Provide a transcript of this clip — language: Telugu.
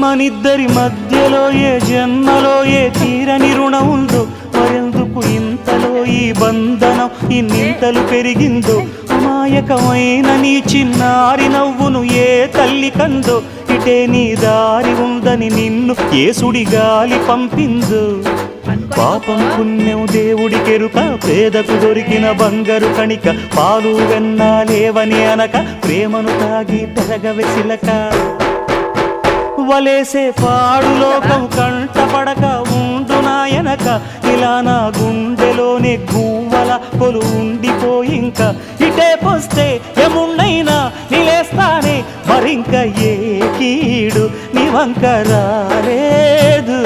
మనిద్దరి మధ్యలో ఏ జన్మలో ఏ తీరని రుణం ఉందో, మరెందుకు ఇంతలో ఈ బంధనం ఇన్నింతలు పెరిగిందో, అమాయకమైన నీ చిన్నారి నవ్వును ఏ తల్లి కందో, ఇటే నీ దారి ఉందని నిన్ను ఏ సుడిగాలి పంపిందో. పాపం పుణ్యం దేవుడికెరుక, పేదకు దొరికిన బంగారు కణిక, పాలు వెన్నాలేవని అనక ప్రేమను తాగి పెరగవెసిలక. వలేసే పాడు లోకం కంటపడక ఉండు నాయనక, ఇలా నా గుండెలోనే గువ్వల కొలు ఉండిపోయింక. ఇటేకొస్తే ఎమున్నైనా నిలేస్తానే, మరింక ఏ కీడు నీ వంక రాలేదు.